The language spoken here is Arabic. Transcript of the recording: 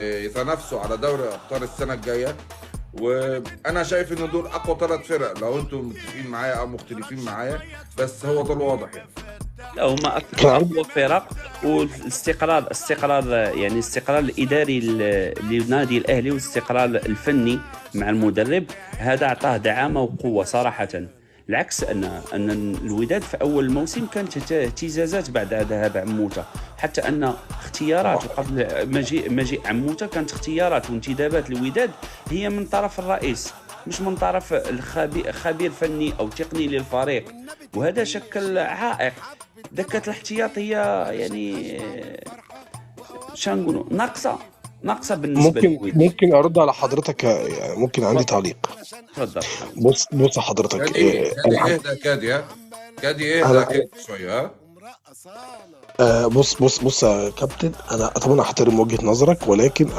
يتنافسوا على دوري ابطال السنه الجايه. وانا شايف ان دول اقوى ثلاث فرق، لو انتم متفقين معايا او مختلفين معايا، بس هو ده الواضح يعني. لا، هما اقوى فرق. والاستقرار يعني الاستقرار الاداري للنادي الاهلي، والاستقرار الفني مع المدرب، هذا اعطاه دعامه وقوه صراحه. العكس ان الوداد في اول الموسم كانت اهتزازات بعد ذهاب عموته، حتى ان اختيارات قبل مجيء عموته كانت اختيارات وانتدابات الوداد هي من طرف الرئيس، مش من طرف خبير فني او تقني للفريق، وهذا شكل عائق. دكة الاحتياطية يعني شنقولوا ناقصة بالنسبة ممكن للوداد. ممكن ارد على حضرتك، يعني ممكن عندي اتفضل. تعليق. تفضل. بص يا حضرتك، كادي اهدى، كادي ها، كادي اهدى انا كده شويه ها. بص يا كابتن، انا طبعا احترم وجهة نظرك، ولكن